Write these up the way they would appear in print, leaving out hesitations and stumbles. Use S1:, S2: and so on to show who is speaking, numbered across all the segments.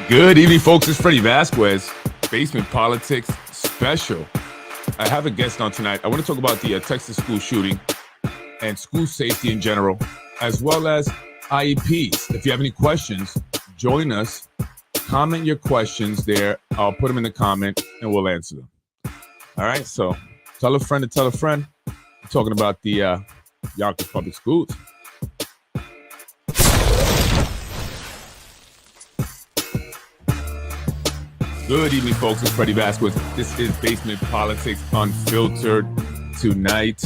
S1: Good evening, folks. It's Freddie Vazquez, Basement Politics Special. I have a guest on tonight. I want to talk about the Texas school shooting and school safety in general, as well as IEPs. If you have any questions, join us. Comment your questions there. I'll put them in the comment and we'll answer them. All right, so tell a friend to tell a friend. I'm talking about the Yonkers Public Schools. Good evening, folks. It's Freddie Vazquez. This is Basement Politics Unfiltered. Tonight,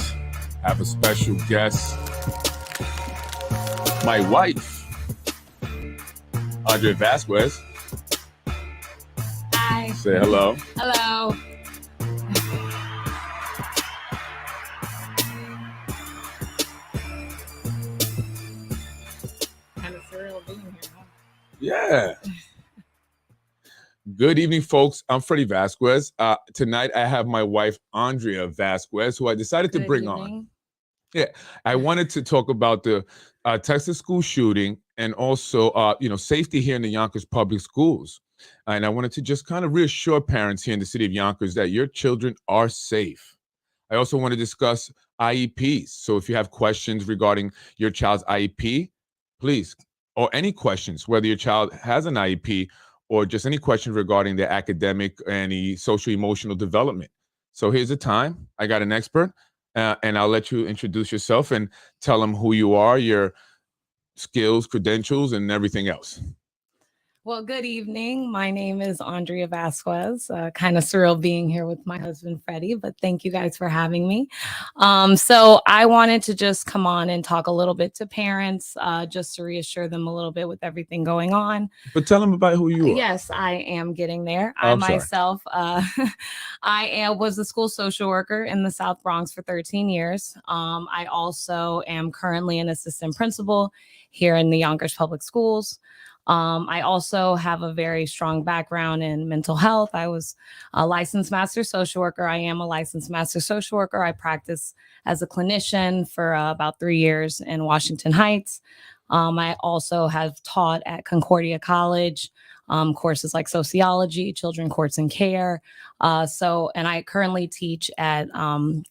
S1: I have a special guest. My wife, Andrea Vazquez.
S2: Hi.
S1: Say hello.
S2: Hello. Kind of surreal being here, huh?
S1: Yeah. Good evening, folks. I'm Freddie Vazquez. Tonight, I have my wife, Andrea Vazquez, who I decided to bring on. Yeah, I wanted to talk about the Texas school shooting and also, safety here in the Yonkers Public Schools. And I wanted to just kind of reassure parents here in the city of Yonkers that your children are safe. I also want to discuss IEPs. So if you have questions regarding your child's IEP, please, or any questions, whether your child has an IEP or just any questions regarding their academic, any social-emotional development. So here's the time. I got an expert, and I'll let you introduce yourself and tell them who you are, your skills, credentials, and everything else.
S2: Well, good evening. My name is Andrea Vazquez. Kind of surreal being here with my husband, Freddie, but thank you guys for having me. So I wanted to just come on and talk a little bit to parents, just to reassure them a little bit with everything going on.
S1: But tell them about who you are.
S2: Yes, I am getting there.
S1: Oh,
S2: I
S1: I'm sorry.
S2: myself, was a school social worker in the South Bronx for 13 years. I also am currently an assistant principal here in the Yonkers Public Schools. I also have a very strong background in mental health. I was a licensed master social worker. I am a licensed master social worker. I practice as a clinician for about 3 years in Washington Heights. I also have taught at Concordia College, courses like sociology, children, courts, and care. And I currently teach at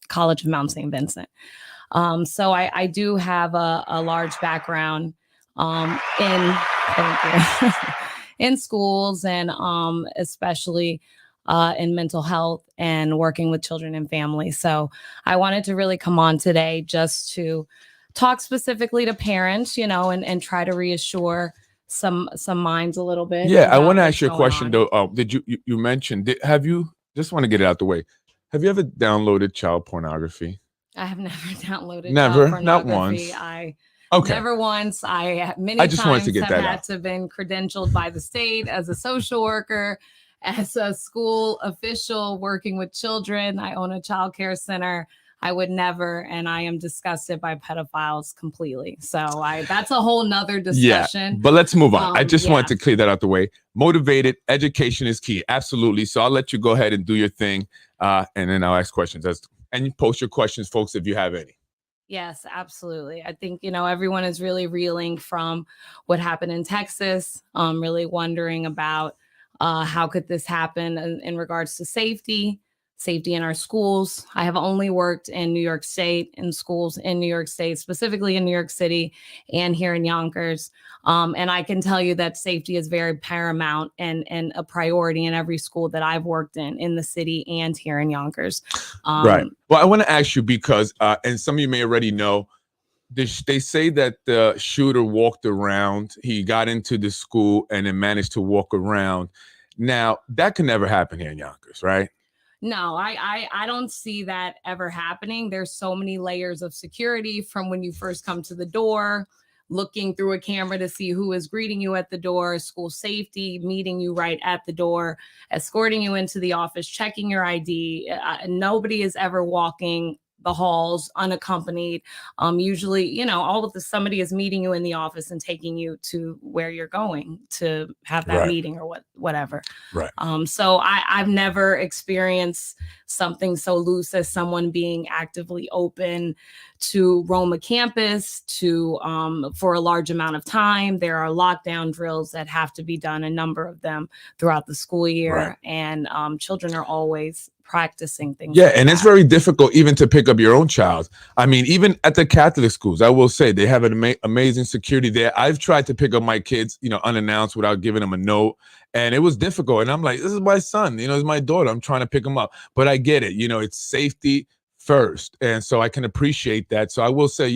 S2: College of Mount St. Vincent. So I do have a large background in schools and especially in mental health and working with children and families. So I wanted to really come on today just to talk specifically to parents, and try to reassure some minds a little bit.
S1: Yeah, I want to ask you a question though. Did you mentioned, have you, just want to get it out the way, have you ever downloaded child pornography?
S2: I have never downloaded
S1: Never,
S2: child
S1: not
S2: pornography.
S1: once.
S2: Okay. Never once. I just
S1: wanted to get that
S2: had
S1: out.
S2: to been credentialed by the state as a social worker, as a school official working with children. I own a child care center. I would never, and I am disgusted by pedophiles completely. So that's a whole nother discussion.
S1: Yeah, but let's move on. I just wanted to clear that out the way. Motivated, education is key. Absolutely. So I'll let you go ahead and do your thing, and then I'll ask questions. And you post your questions, folks, if you have any.
S2: Yes, absolutely. I think, everyone is really reeling from what happened in Texas, really wondering about how could this happen in regards to safety in our schools. I have only worked in New York State, in schools in New York State, specifically in New York City and here in Yonkers. And I can tell you that safety is very paramount and a priority in every school that I've worked in the city and here in Yonkers.
S1: Right. Well, I want to ask you because, and some of you may already know, they say that the shooter walked around. He got into the school and then managed to walk around. Now, that can never happen here in Yonkers, right?
S2: No, I don't see that ever happening. There's so many layers of security from when you first come to the door, looking through a camera to see who is greeting you at the door, school safety, meeting you right at the door, escorting you into the office, checking your ID. Nobody is ever walking the halls unaccompanied. Usually, all of somebody is meeting you in the office and taking you to where you're going to have that meeting or whatever.
S1: Right.
S2: So I've never experienced something so loose as someone being actively open to roam a campus to for a large amount of time. There are lockdown drills that have to be done, a number of them throughout the school year, and children are always practicing things.
S1: Yeah, like and that. It's very difficult even to pick up your own child. I mean, even at the Catholic schools, I will say they have an amazing security there. I've tried to pick up my kids, unannounced without giving them a note, and it was difficult. And I'm like, this is my son, it's my daughter. I'm trying to pick them up, but I get it. It's safety first, and so I can appreciate that. So I will say,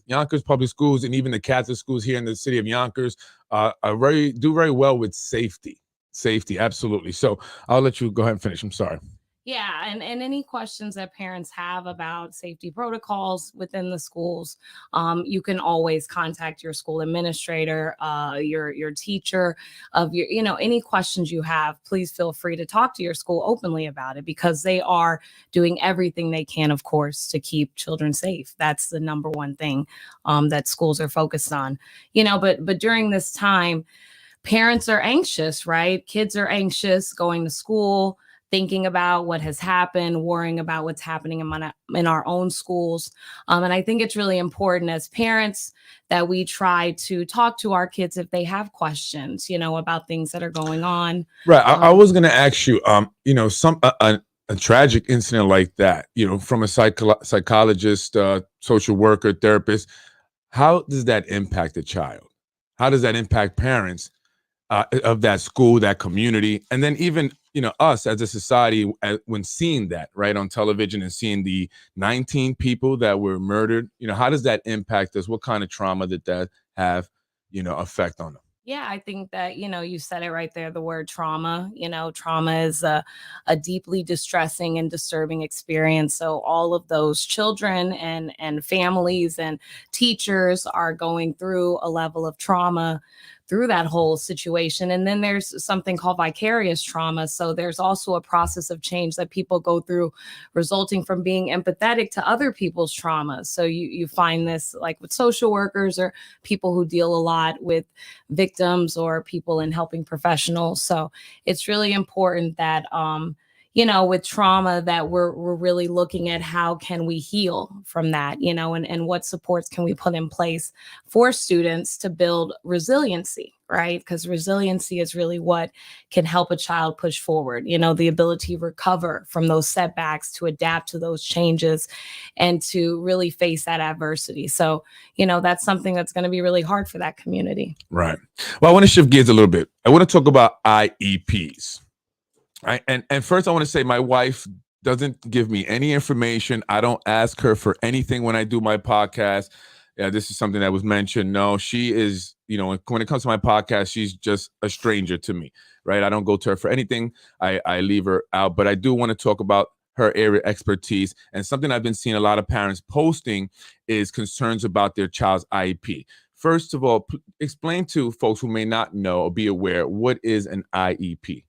S1: Yonkers Public Schools and even the Catholic schools here in the city of Yonkers do very well with safety. Safety, absolutely. So I'll let you go ahead and finish. I'm sorry.
S2: Yeah, and any questions that parents have about safety protocols within the schools, you can always contact your school administrator, your teacher, of your, any questions you have. Please feel free to talk to your school openly about it, because they are doing everything they can, of course, to keep children safe. That's the number one thing that schools are focused on. But during this time, parents are anxious, right? Kids are anxious going to school, thinking about what has happened, worrying about what's happening in our own schools. And I think it's really important as parents that we try to talk to our kids if they have questions, about things that are going on.
S1: Right. I was going to ask you, a tragic incident like that, from a psychologist, social worker, therapist, how does that impact a child? How does that impact parents of that school, that community, and then even us as a society when seeing that right on television and seeing the 19 people that were murdered? How does that impact us? What kind of trauma did that have effect on them?
S2: Yeah, I think that, you said it right there, the word trauma. Trauma is a deeply distressing and disturbing experience. So all of those children and families and teachers are going through a level of trauma through that whole situation. And then there's something called vicarious trauma. So there's also a process of change that people go through resulting from being empathetic to other people's traumas. So you find this like with social workers or people who deal a lot with victims or people in helping professionals. So it's really important that with trauma that we're really looking at how can we heal from that, and what supports can we put in place for students to build resiliency, right? Because resiliency is really what can help a child push forward, the ability to recover from those setbacks, to adapt to those changes, and to really face that adversity. So, that's something that's going to be really hard for that community.
S1: Right. Well, I want to shift gears a little bit. I want to talk about IEPs. And first I want to say my wife doesn't give me any information. I don't ask her for anything when I do my podcast. Yeah, this is something that was mentioned. No, she is, when it comes to my podcast, she's just a stranger to me, right? I don't go to her for anything. I leave her out, but I do want to talk about her area expertise. And something I've been seeing a lot of parents posting is concerns about their child's IEP. First of all, explain to folks who may not know or be aware, what is an IEP?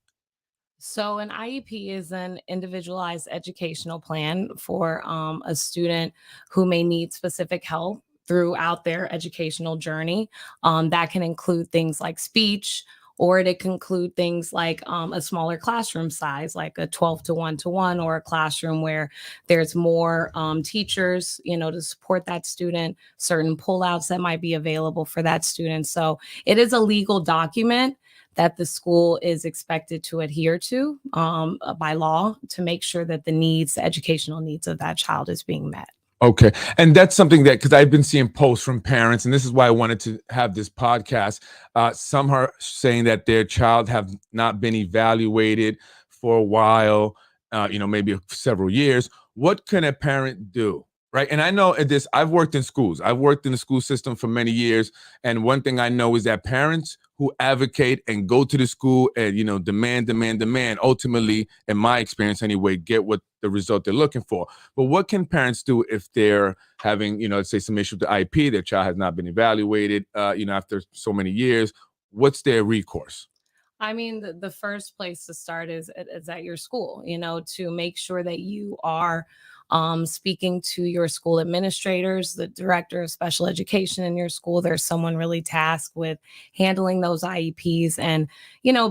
S2: So an IEP is an individualized educational plan for a student who may need specific help throughout their educational journey. That can include things like speech, or it can include things like a smaller classroom size, like a 12 to 1-to-1, or a classroom where there's more teachers, to support that student, certain pullouts that might be available for that student. So it is a legal document that the school is expected to adhere to by law to make sure that the educational needs of that child is being met.
S1: Okay. And that's something that, because I've been seeing posts from parents, and this is why I wanted to have this podcast. Some are saying that their child have not been evaluated for a while, maybe several years. What can a parent do? Right. And I know this, I've worked in schools. I've worked in the school system for many years. And one thing I know is that parents who advocate and go to the school and, demand, ultimately, in my experience anyway, get what the result they're looking for. But what can parents do if they're having, let's say some issue with the IEP, their child has not been evaluated, after so many years? What's their recourse?
S2: I mean, the first place to start is at your school, to make sure that you are speaking to your school administrators, the director of special education in your school. There's someone really tasked with handling those IEPs and,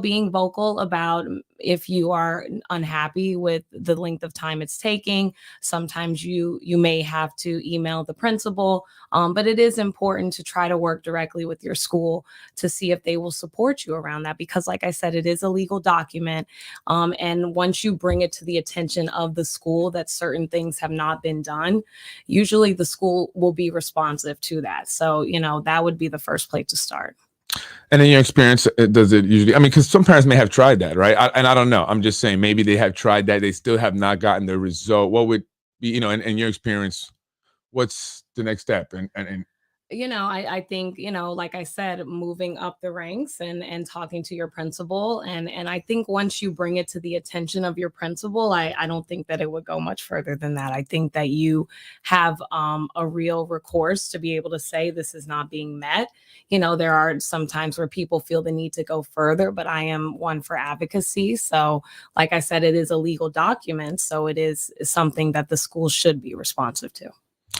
S2: being vocal about if you are unhappy with the length of time it's taking. Sometimes you may have to email the principal, but it is important to try to work directly with your school to see if they will support you around that, because like I said, it is a legal document. And once you bring it to the attention of the school that certain things have not been done, usually the school will be responsive to that. So, that would be the first place to start.
S1: And in your experience, does it usually, because some parents may have tried that, right? I don't know. I'm just saying, maybe they have tried that. They still have not gotten the result. What would be, in your experience, what's the next step? And
S2: I think, like I said, moving up the ranks and talking to your principal. And I think once you bring it to the attention of your principal, I don't think that it would go much further than that. I think that you have a real recourse to be able to say this is not being met. There are some times where people feel the need to go further, but I am one for advocacy. So like I said, it is a legal document. So it is something that the school should be responsive to.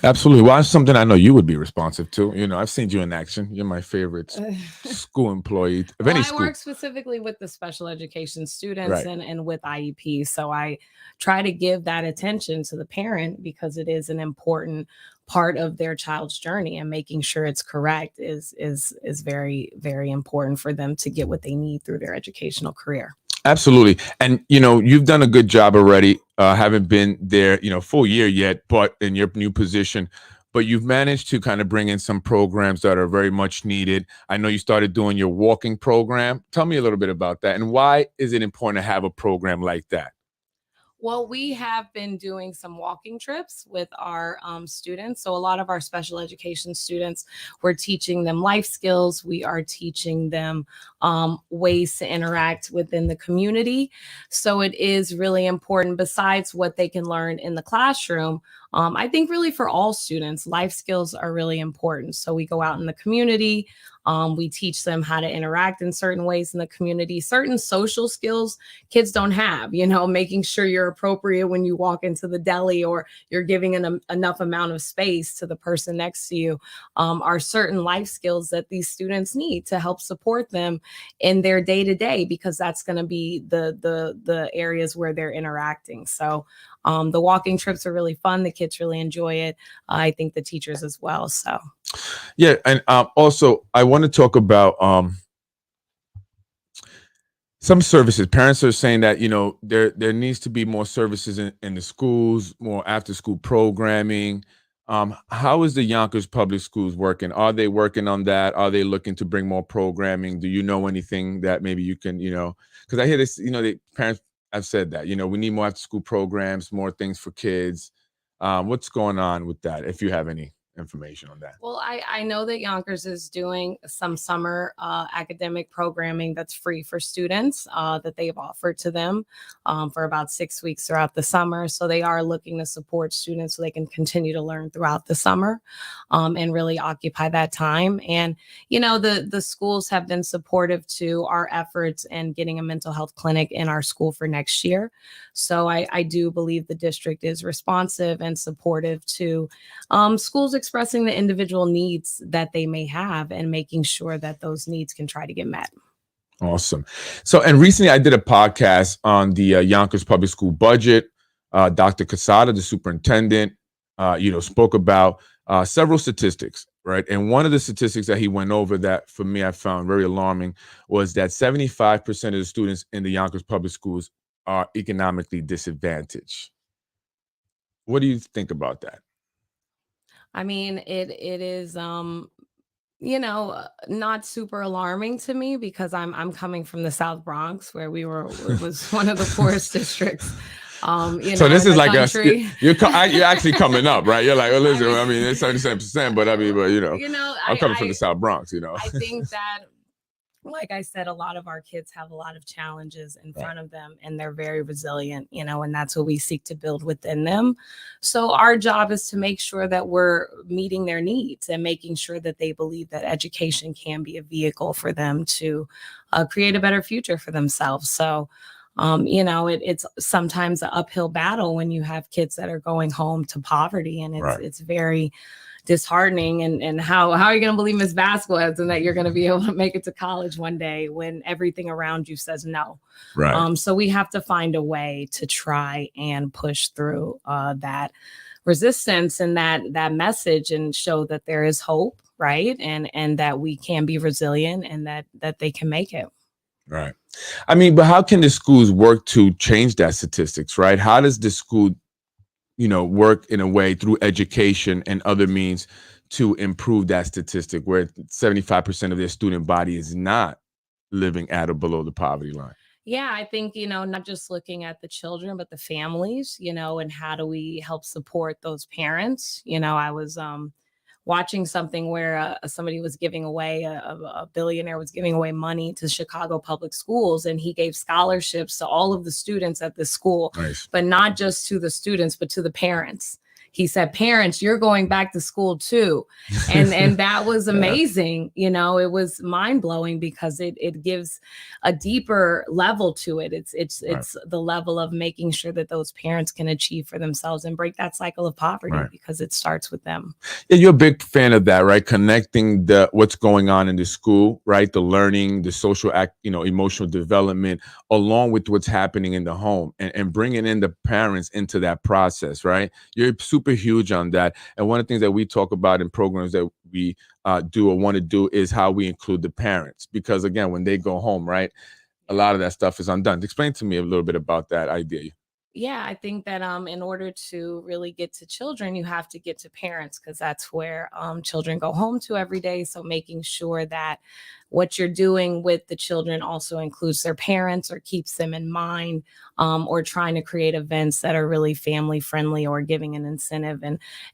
S1: Absolutely. Well, that's something I know you would be responsive to. I've seen you in action. You're my favorite school employee of any school.
S2: I work specifically with the special education students, right, and with IEPs. So I try to give that attention to the parent because it is an important part of their child's journey, and making sure it's correct is very, very important for them to get what they need through their educational career.
S1: Absolutely. And, you've done a good job already. Haven't been there, full year yet, but in your new position, but you've managed to kind of bring in some programs that are very much needed. I know you started doing your walking program. Tell me a little bit about that. And why is it important to have a program like that?
S2: Well, we have been doing some walking trips with our students. So a lot of our special education students, we're teaching them life skills. We are teaching them ways to interact within the community. So it is really important, besides what they can learn in the classroom. I think really for all students, life skills are really important. So we go out in the community. We teach them how to interact in certain ways in the community, certain social skills kids don't have, making sure you're appropriate when you walk into the deli, or you're giving enough amount of space to the person next to you, are certain life skills that these students need to help support them in their day-to-day, because that's going to be the areas where they're interacting. So the walking trips are really fun. The kids really enjoy it. I think the teachers as well. So,
S1: yeah. And also, I want to talk about some services. Parents are saying that, there needs to be more services in the schools, more after school programming. How is the Yonkers Public Schools working? Are they working on that? Are they looking to bring more programming? Do you know anything that maybe you can, because I hear this, the parents have said that, we need more after school programs, more things for kids. What's going on with that, if you have any information on that?
S2: Well, I know that Yonkers is doing some summer academic programming that's free for students that they've offered to them for about 6 weeks throughout the summer. So they are looking to support students so they can continue to learn throughout the summer and really occupy that time. And, the schools have been supportive to our efforts in getting a mental health clinic in our school for next year. So I do believe the district is responsive and supportive to schools expressing the individual needs that they may have and making sure that those needs can try to get met.
S1: Awesome. So, and recently I did a podcast on the Yonkers Public School budget. Dr. Casada, the superintendent, spoke about several statistics, right? And one of the statistics that he went over that for me I found very alarming was that 75% of the students in the Yonkers Public Schools are economically disadvantaged. What do you think about that?
S2: I mean, it is not super alarming to me, because I'm coming from the South Bronx, where it was one of the poorest districts.
S1: So this is like you're actually coming up, right? You're like, well, listen, it's 77%, but I'm coming from the South Bronx.
S2: I think that, like I said, a lot of our kids have a lot of challenges in front of them, and they're very resilient, and that's what we seek to build within them. So our job is to make sure that we're meeting their needs and making sure that they believe that education can be a vehicle for them to create a better future for themselves. So it's sometimes an uphill battle when you have kids that are going home to poverty, and it's very disheartening. And how are you going to believe Miss Vazquez and that you're going to be able to make it to college one day when everything around you says no?
S1: Right.
S2: So we have to find a way to try and push through that resistance and that message, and show that there is hope, right? And that we can be resilient, and that they can make it.
S1: Right. I mean, but how can the schools work to change that statistics, right? How does the school, work in a way through education and other means to improve that statistic where 75% of their student body is not living at or below the poverty line?
S2: Yeah, I think, not just looking at the children, but the families, and how do we help support those parents? I was watching something where somebody was giving away, a billionaire was giving away money to Chicago public schools, and he gave scholarships to all of the students at the school.
S1: Nice.
S2: But not just to the students, but to the parents. He said, parents, you're going back to school too. And that was amazing. It was mind blowing because it gives a deeper level to it. It's the level of making sure that those parents can achieve for themselves and break that cycle of poverty, because it starts with them.
S1: Yeah, you're a big fan of that, right? Connecting what's going on in the school, right? The learning, the social emotional development, along with what's happening in the home, and bringing in the parents into that process, right? You're super huge on that. And one of the things that we talk about in programs that we do or want to do is how we include the parents, because again, when they go home, right, a lot of that stuff is undone. Explain to me a little bit about that idea.
S2: Yeah, I think that in order to really get to children, you have to get to parents, because that's where children go home to every day. So making sure that what you're doing with the children also includes their parents or keeps them in mind, or trying to create events that are really family friendly, or giving an incentive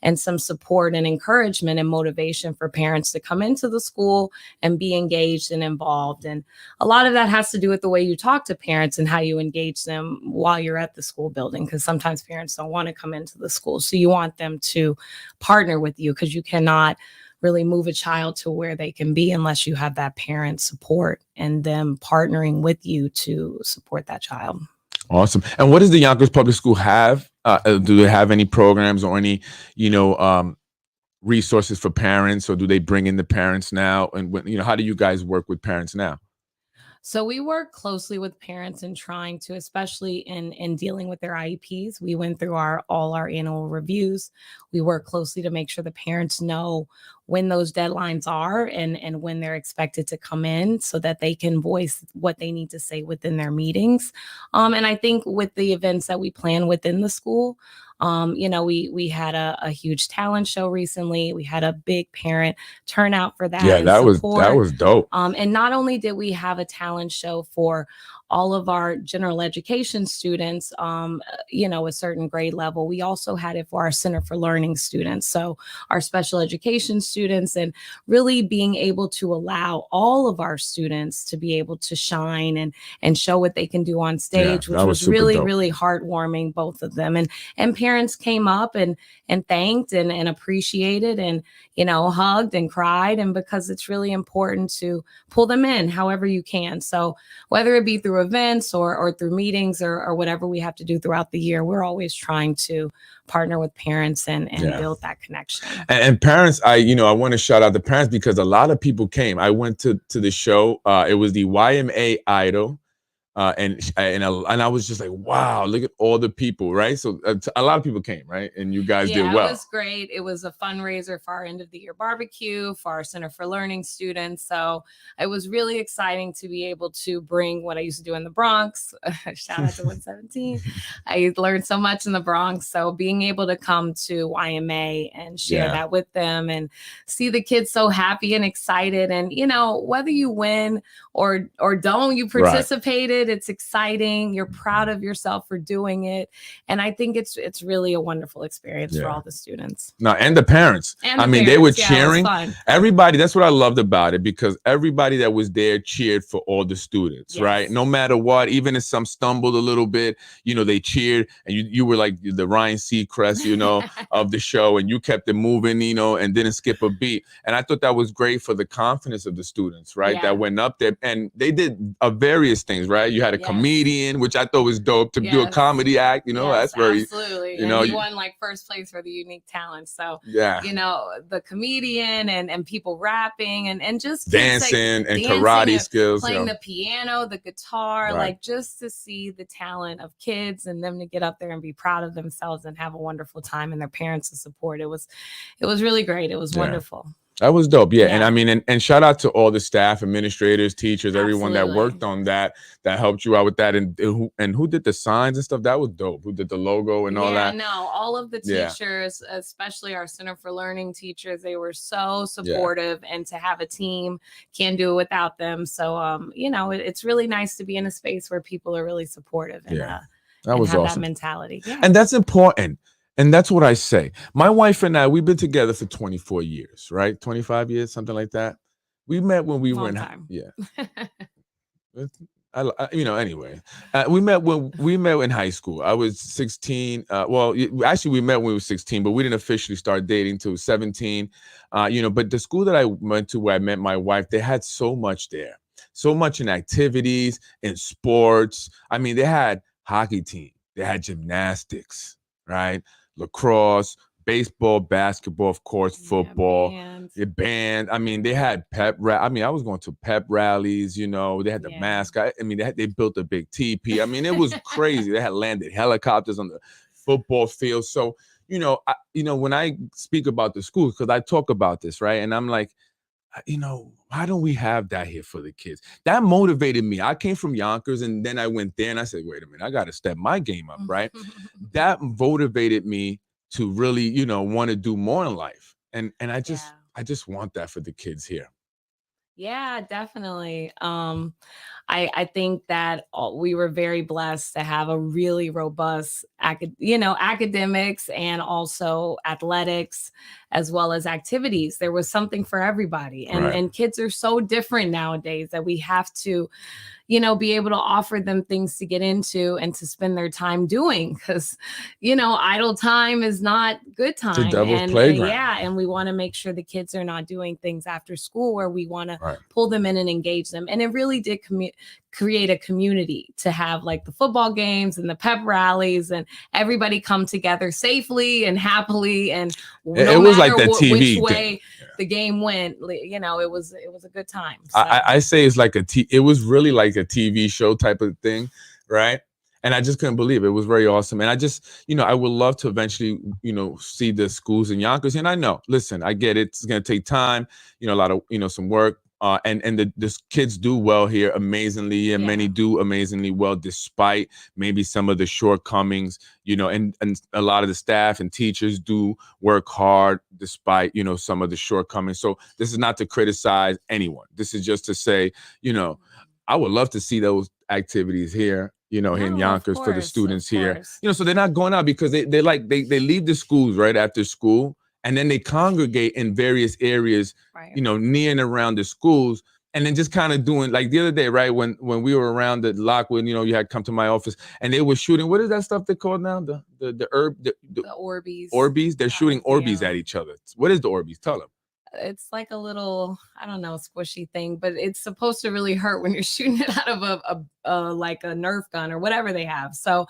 S2: and some support and encouragement and motivation for parents to come into the school and be engaged and involved. And a lot of that has to do with the way you talk to parents and how you engage them while you're at the school building, because sometimes parents don't want to come into the school. So you want them to partner with you, because you cannot really move a child to where they can be unless you have that parent support and them partnering with you to support that child.
S1: Awesome. And what does the Yonkers Public School have? Do they have any programs or any, resources for parents, or do they bring in the parents now? And how do you guys work with parents now?
S2: So we work closely with parents in trying to, especially in dealing with their IEPs. We went through all our annual reviews. We work closely to make sure the parents know when those deadlines are and when they're expected to come in, so that they can voice what they need to say within their meetings. And I think with the events that we plan within the school, we had a huge talent show recently. We had a big parent turnout for that.
S1: Yeah, that was dope.
S2: And not only did we have a talent show for all of our general education students, a certain grade level, we also had it for our Center for Learning students. So our special education students, and really being able to allow all of our students to be able to shine and show what they can do on stage, which was really, dope. Really heartwarming, both of them. And parents came up and thanked and appreciated and, hugged and cried. And because it's really important to pull them in however you can. So whether it be through events or through meetings or whatever we have to do throughout the year, we're always trying to partner with parents and build that connection. And
S1: parents, I want to shout out the parents, because a lot of people came. I went to the show. It was the YMA Idol. And I was just like, wow, look at all the people, right? So a lot of people came, right? And you guys did well.
S2: Yeah, it was great. It was a fundraiser for our end of the year barbecue for our Center for Learning students. So it was really exciting to be able to bring what I used to do in the Bronx. Shout out to 117. I learned so much in the Bronx. So being able to come to YMA and share that with them and see the kids so happy and excited. And, whether you win or don't, you participated. It's exciting. You're proud of yourself for doing it. And I think it's really a wonderful experience for all the students.
S1: No, and the parents. They were cheering. Everybody, that's what I loved about it, because everybody that was there cheered for all the students, right? No matter what, even if some stumbled a little bit, they cheered, and you were like the Ryan Seacrest, of the show, and you kept it moving, and didn't skip a beat. And I thought that was great for the confidence of the students, right? That went up there, and they did various things, right? right? You had a comedian, which I thought was dope to do a comedy act. You know, that's very,
S2: absolutely.
S1: you know,
S2: and he won like first place for the unique talent. So
S1: yeah,
S2: you know, the comedian and people rapping and just
S1: dancing and karate skills,
S2: playing the piano, the guitar, like just to see the talent of kids and them to get up there and be proud of themselves and have a wonderful time and their parents to support. It was really great. It was wonderful.
S1: That was dope. Yeah. And I mean, and shout out to all the staff, administrators, teachers, everyone that worked on that helped you out with that. And who did the signs and stuff? That was dope. Who did the logo and all that?
S2: Yeah, no, all of the teachers, especially our Center for Learning teachers, they were so supportive, and to have a team, can't do it without them. So, you know, it's really nice to be in a space where people are really supportive and,
S1: that
S2: was
S1: and have
S2: awesome. That mentality. Yeah.
S1: And that's important. And that's what I say. My wife and I, we've been together for 24 years, right? 25 years, something like that. We met when we were in, you know, anyway, we met in high school. I was 16. Well, actually, we met when we were 16, but we didn't officially start dating till 17. You know, but the school that I went to where I met my wife, they had so much there, so much in activities, in sports. I mean, they had hockey team, they had gymnastics, right? Lacrosse, baseball, basketball, of course, football, band. I mean, they had I mean, I was going to pep rallies, you know, they had the mascot. I mean, they built a big teepee. I mean, it was crazy. They had landed helicopters on the football field. So, you know, when I speak about the school, because I talk about this, right? And I'm like, you know, why don't we have that here for the kids? That motivated me. I came from Yonkers, and then I went there and I said, wait a minute, I got to step my game up, right? That motivated me to really, you know, want to do more in life. And I just want that for the kids here.
S2: Yeah, definitely. I think that we were very blessed to have a really robust, academics and also athletics, as well as activities. There was something for everybody. And kids are so different nowadays that we have to, you know, be able to offer them things to get into and to spend their time doing, because, you know, idle time is not good time.
S1: It's the devil's playground.
S2: And we want to make sure the kids are not doing things after school where we want to pull them in and engage them. And it really did create a community to have like the football games and the pep rallies and everybody come together safely and happily. And
S1: it was like the TV
S2: which way the game went, you know, it was a good time.
S1: So. I say it's like it was really like a TV show type of thing, right? And I just couldn't believe it. It was very awesome. And I just, you know, I would love to eventually, you know, see the schools in Yonkers. And I know, listen, I get it. It's going to take time, you know, a lot of, you know, some work. And the kids do well here amazingly, and many do amazingly well despite maybe some of the shortcomings, you know, and a lot of the staff and teachers do work hard despite, you know, some of the shortcomings. So this is not to criticize anyone. This is just to say, you know, I would love to see those activities here, you know, in Yonkers for the students here, you know, so they're not going out because they leave the schools right after school. And then they congregate in various areas, you know, near and around the schools, and then just kind of doing like the other day, right? When we were around the Lockwood, you know, you had come to my office and they were shooting. What is that stuff they call now? The
S2: Orbeez.
S1: Orbeez. They're shooting Orbeez at each other. What is the Orbeez? Tell them.
S2: It's like a little, I don't know, squishy thing, but it's supposed to really hurt when you're shooting it out of like a Nerf gun or whatever they have. So,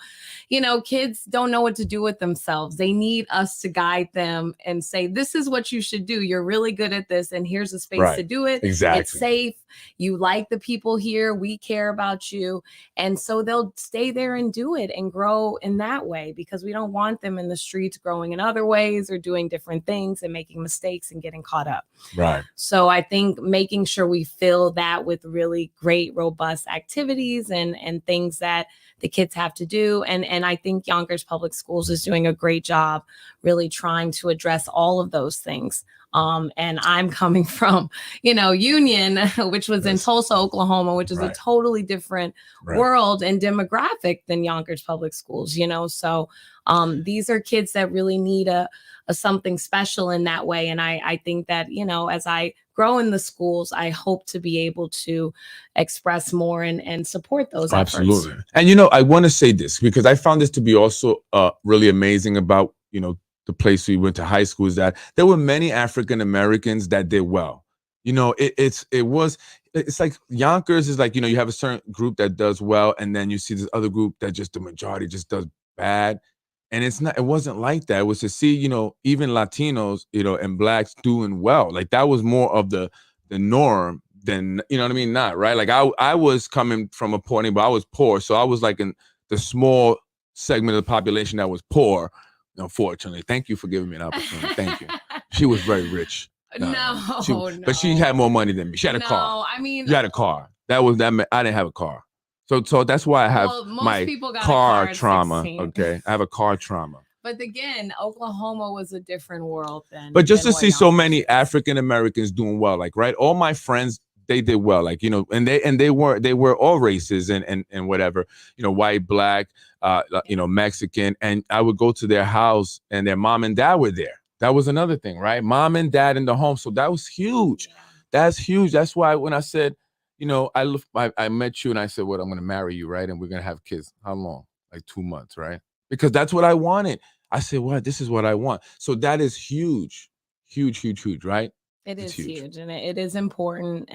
S2: you know, kids don't know what to do with themselves. They need us to guide them and say, this is what you should do. You're really good at this, and here's a space to do it.
S1: Exactly.
S2: It's safe. You like the people here. We care about you. And so they'll stay there and do it and grow in that way, because we don't want them in the streets growing in other ways or doing different things and making mistakes and getting caught up.
S1: Right.
S2: So I think making sure we fill that with really great, robust activities and things that the kids have to do. And I think Yonkers Public Schools is doing a great job really trying to address all of those things. And I'm coming from, you know, Union, which was in Tulsa, Oklahoma, which is a totally different world and demographic than Yonkers Public Schools, you know. So these are kids that really need a something special in that way. And I think that, you know, as I grow in the schools, I hope to be able to express more and support those efforts.
S1: Absolutely. And, you know, I want to say this because I found this to be also really amazing about, you know, the place we went to high school, is that there were many African Americans that did well. You know, it was it's like Yonkers is like, you have a certain group that does well, and then you see this other group that just the majority just does bad. And it wasn't like that. It was to see, even Latinos, and blacks doing well. Like that was more of the norm than, you know what I mean? Not right. Like I was coming from a poor neighborhood, but I was poor. So I was like in the small segment of the population that was poor, unfortunately. Thank you for giving me an opportunity. Thank you. She was very rich.
S2: No.
S1: But she had more money than me. She had a car.
S2: I mean,
S1: you had a car. That I didn't have a car. So that's why I have my car trauma. Okay, I have a car trauma.
S2: But again, Oklahoma was a different world then.
S1: But just to see so many African Americans doing well, like right, all my friends, they did well, like and they were all races and whatever, white, black, Mexican, and I would go to their house and their mom and dad were there. That was another thing, right? Mom and dad in the home, so that was huge. Yeah. That's huge. That's why when I said, I met you and I said, well, I'm going to marry you, right? And we're going to have kids. How long? Like 2 months, right? Because that's what I wanted. I said, well, this is what I want. So that is huge, huge, right?
S2: It is huge. And it is important.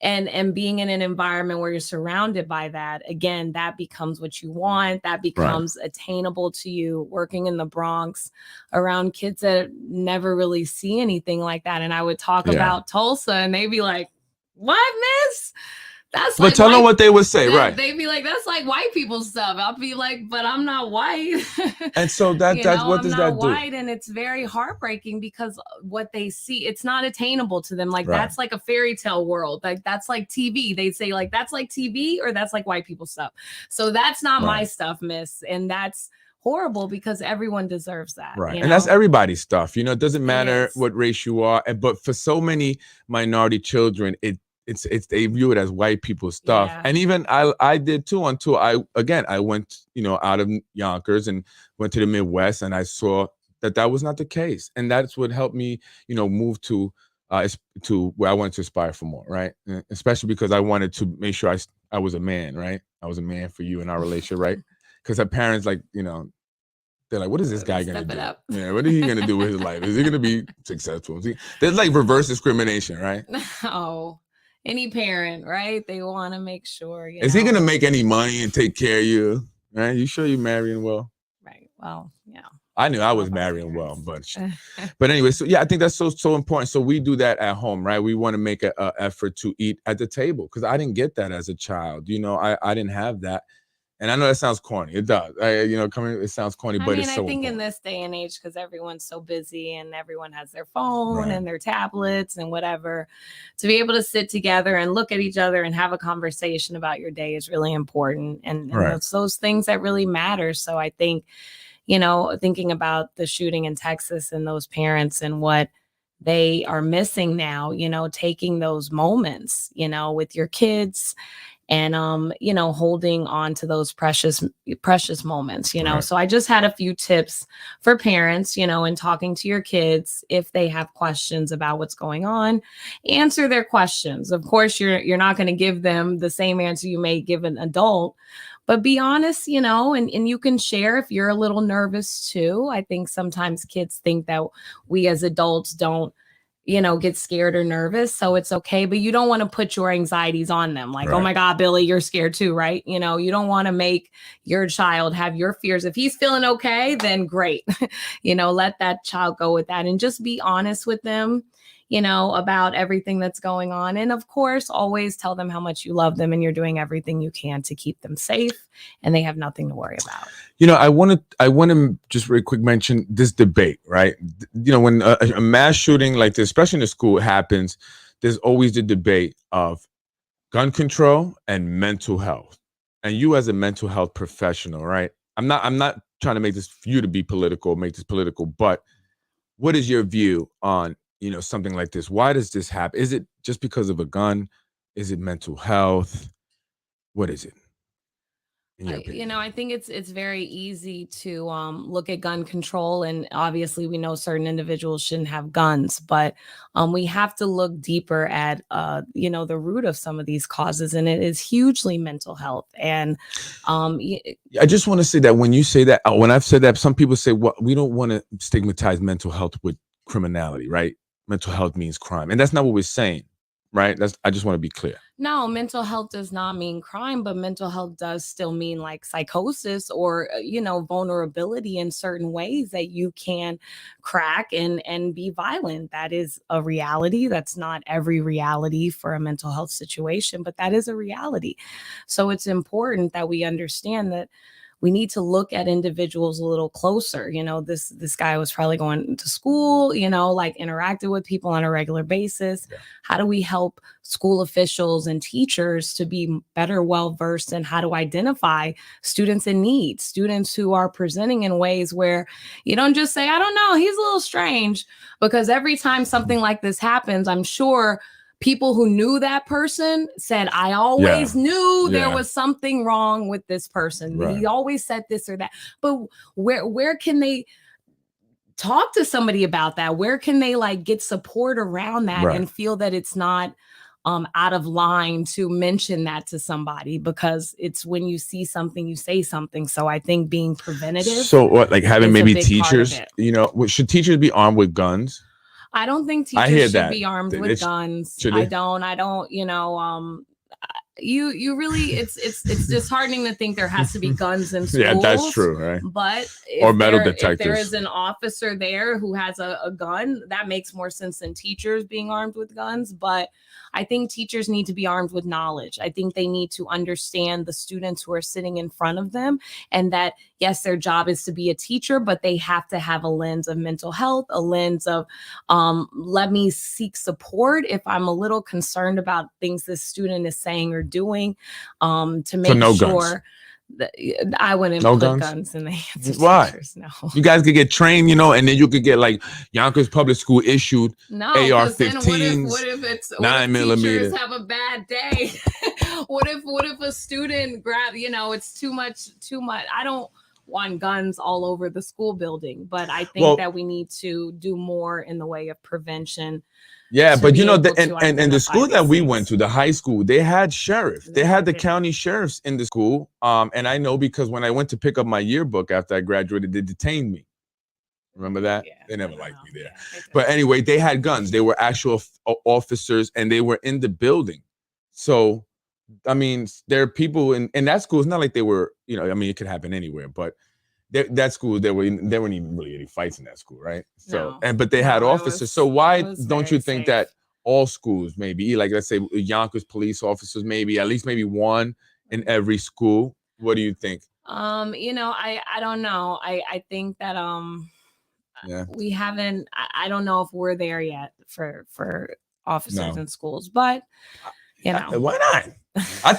S2: And, and being in an environment where you're surrounded by that, again, that becomes what you want. That becomes attainable to you. Working in the Bronx around kids that never really see anything like that. And I would talk about Tulsa and they'd be like, what, miss? That's
S1: but tell them what they would say, right?
S2: They'd be like, that's like white people stuff. I'll be like, but I'm not white.
S1: And so that's what does that do?
S2: White, and it's very heartbreaking because what they see, it's not attainable to them. Like that's like a fairy tale world. Like that's like TV. They'd say like that's like TV or that's like white people stuff. So that's not my stuff, miss. And that's horrible because everyone deserves that.
S1: Right. And that's everybody's stuff. It doesn't matter what race you are. But for so many minority children, it's they view it as white people's stuff. And even I did too until I went, out of Yonkers and went to the Midwest and I saw that was not the case. And that's what helped me, move to where I wanted to aspire for more, right? Especially because I wanted to make sure I was a man, right? I was a man for you in our relationship, right? Because her parents, like, they're like, what is this guy going to do? Yeah, what is he going to do with his life? Is he going to be successful? There's like reverse discrimination, right?
S2: No. Any parent, right? They want to make sure.
S1: Is he going to make any money and take care of you? Right? You sure you're marrying well?
S2: Right. Well, yeah.
S1: I knew I was marrying well, but anyway, so yeah, I think that's so important. So we do that at home, right? We want to make an effort to eat at the table because I didn't get that as a child. I didn't have that. And I know that sounds corny. It does. It sounds corny, but it's so
S2: I think
S1: important.
S2: in this day and age, because everyone's so busy and everyone has their phone and their tablets and whatever, to be able to sit together and look at each other and have a conversation about your day is really important. And it's those things that really matter. So I think, thinking about the shooting in Texas and those parents and what they are missing now, taking those moments, with your kids and, holding on to those precious moments, So I just had a few tips for parents, in talking to your kids. If they have questions about what's going on, answer their questions. Of course, you're not going to give them the same answer you may give an adult, but be honest, and you can share if you're a little nervous too. I think sometimes kids think that we as adults don't, get scared or nervous. So it's okay. But you don't want to put your anxieties on them. Like, oh my God, Billy, you're scared too, right? You don't want to make your child have your fears. If he's feeling okay, then great. Let that child go with that and just be honest with them, about everything that's going on. And of course, always tell them how much you love them and you're doing everything you can to keep them safe and they have nothing to worry about.
S1: I want to just really quick mention this debate, right? When a mass shooting like this, especially in the school, happens, there's always the debate of gun control and mental health. And you as a mental health professional, right? I'm not trying to make this for you to be political, make this political, but what is your view on something like this? Why does this happen? Is it just because of a gun? Is it mental health? What is it?
S2: I think it's very easy to look at gun control, and obviously we know certain individuals shouldn't have guns, but we have to look deeper at the root of some of these causes, and it is hugely mental health. And
S1: I just want to say that when you say that, when I've said that, some people say, well, we don't want to stigmatize mental health with criminality, right? Mental health means crime, and that's not what we're saying. right? I just want to be clear.
S2: No, mental health does not mean crime, but mental health does still mean like psychosis or, vulnerability in certain ways that you can crack and be violent. That is a reality. That's not every reality for a mental health situation, but that is a reality. So it's important that we understand that we need to look at individuals a little closer. This guy was probably going to school, like interacted with people on a regular basis.
S1: Yeah.
S2: How do we help school officials and teachers to be better well versed in how to identify students in need, students who are presenting in ways where you don't just say, I don't know, he's a little strange, because every time something like this happens, I'm sure people who knew that person said, I always knew there was something wrong with this person. Right. He always said this or that. But where can they talk to somebody about that? Where can they like get support around that and feel that it's not out of line to mention that to somebody? Because it's when you see something, you say something. So I think being preventative.
S1: So what, like having maybe teachers, should teachers be armed with guns?
S2: I don't think teachers should be armed with guns. I don't, you really, it's disheartening to think there has to be guns in schools.
S1: Yeah, that's true, right?
S2: But
S1: or metal detectors.
S2: If there is an officer there who has a gun, that makes more sense than teachers being armed with guns. But I think teachers need to be armed with knowledge. I think they need to understand the students who are sitting in front of them, and that, yes, their job is to be a teacher, but they have to have a lens of mental health, a lens of let me seek support if I'm a little concerned about things this student is saying or doing, to make sure that I wouldn't put guns in the hands of teachers. No.
S1: You guys could get trained, and then you could get like Yonkers Public School issued AR-15s.
S2: What if 9mm? Teachers have a bad day? What if a student it's too much? I don't want guns all over the school building, but I think that we need to do more in the way of prevention.
S1: Yeah, but and the school that we went to, the high school, they had sheriffs. They had the county sheriffs in the school. And I know because when I went to pick up my yearbook after I graduated, they detained me. Remember that? Yeah, they never liked me there. Yeah, but anyway, they had guns. They were actual officers, and they were in the building. So, I mean, there are people in that school. It's not like they were, it could happen anywhere, but that school, there weren't even really any fights in that school, right? So, but they had officers. So why don't you think that all schools, maybe like, let's say Yonkers police officers, maybe at least one in every school? What do you think?
S2: I don't know. I think that we haven't. I don't know if we're there yet for officers in schools, but
S1: why not?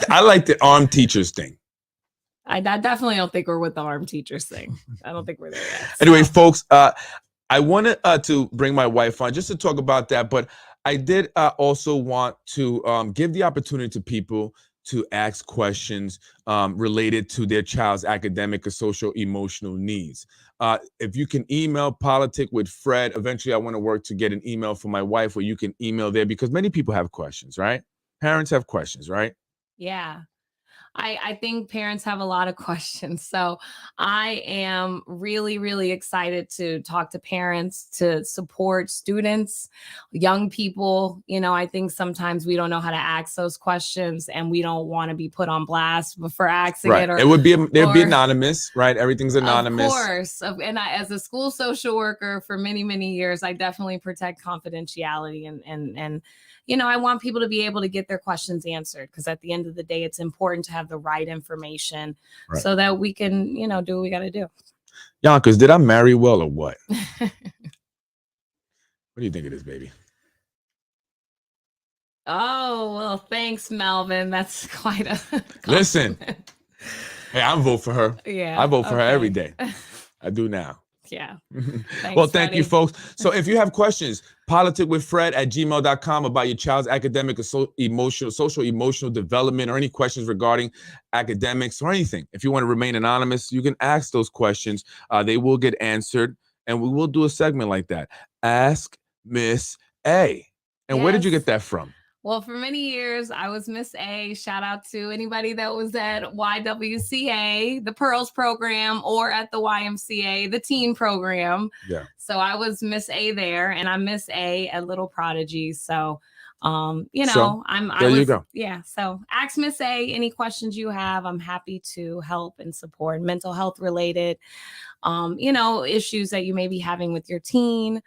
S1: I like the armed teachers thing.
S2: I definitely don't think we're with the armed teachers thing. I don't think we're there yet.
S1: Anyway, folks, I wanted to bring my wife on just to talk about that, but I did also want to give the opportunity to people to ask questions related to their child's academic or social emotional needs. If you can email Politic with Fred, eventually I want to work to get an email for my wife where you can email there, because many people have questions, right? Parents have questions, right?
S2: Yeah. I think parents have a lot of questions. So I am really, really excited to talk to parents, to support students, young people. I think sometimes we don't know how to ask those questions, and we don't want to be put on blast for asking it.
S1: It would be anonymous, right? Everything's anonymous.
S2: Of course. And as a school social worker for many, many years, I definitely protect confidentiality and I want people to be able to get their questions answered, because at the end of the day, it's important to have the right information so that we can, do what we got to do.
S1: Yonkers, did I marry well or what? What do you think of this, baby?
S2: Oh, well, thanks, Melvin. That's quite a compliment.
S1: Listen, hey, I vote for her.
S2: Yeah,
S1: I vote for her every day. I do now.
S2: Yeah.
S1: Thanks, well, thank you, folks. So if you have questions, politicwithfred@gmail.com about your child's academic or social emotional development, or any questions regarding academics or anything. If you want to remain anonymous, you can ask those questions. They will get answered, and we will do a segment like that. Ask Miss A. And where did you get that from?
S2: Well, for many years, I was Miss A. Shout out to anybody that was at YWCA, the Pearls program, or at the YMCA, the teen program.
S1: Yeah.
S2: So I was Miss A there, and I'm Miss A at Little Prodigy. So, you know,
S1: So, you go.
S2: Yeah. So ask Miss A any questions you have. I'm happy to help and support mental health related, you know, issues that you may be having with your teen.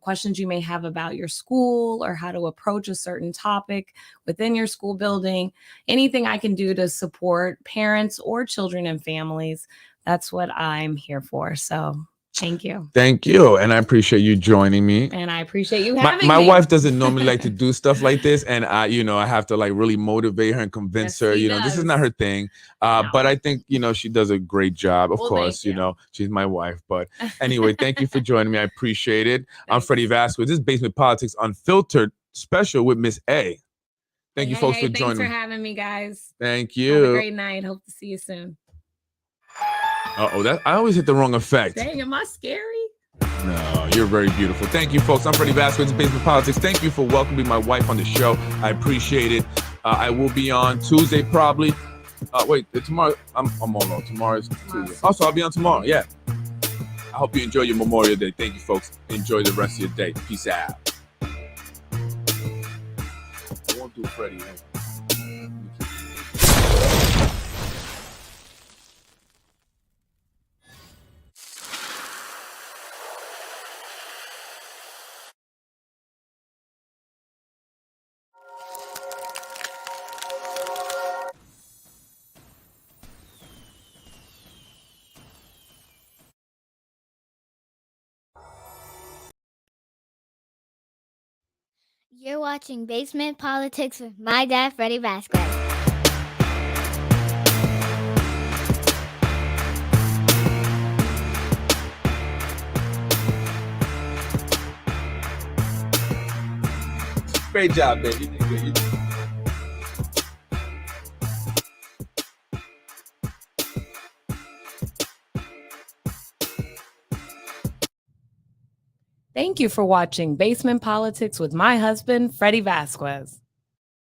S2: Questions you may have about your school or how to approach a certain topic within your school building, anything I can do to support parents or children and families. That's what I'm here for. So thank you.
S1: Thank you. And I appreciate you joining me.
S2: And I appreciate you having
S1: my
S2: me.
S1: wife doesn't normally like to do stuff like this. And I have to like really motivate her and convince her, this is not her thing. But I think, she does a great job. Of course, she's my wife. But anyway, thank you for joining me. I appreciate it. I'm Freddie Vazquez. This is Basement Politics Unfiltered special with Miss A. Thank you folks for joining me.
S2: Thanks for having me, guys.
S1: Thank you.
S2: Have a great night. Hope to see you soon.
S1: I always hit the wrong effect.
S2: Dang, am I scary?
S1: No, you're very beautiful. Thank you, folks. I'm Freddie Vazquez, this is Basement Politics. Thank you for welcoming my wife on the show. I appreciate it. I will be on Tuesday, probably. Wait, tomorrow, I'm all on. Tomorrow's Tuesday. Also, I'll be on tomorrow. Yeah. I hope you enjoy your Memorial Day. Thank you, folks. Enjoy the rest of your day. Peace out. I won't do Freddie.
S3: You're watching Basement Politics with my dad, Freddie Vazquez.
S1: Great job, baby.
S2: Thank you for watching Basement Politics with my husband, Freddie Vazquez.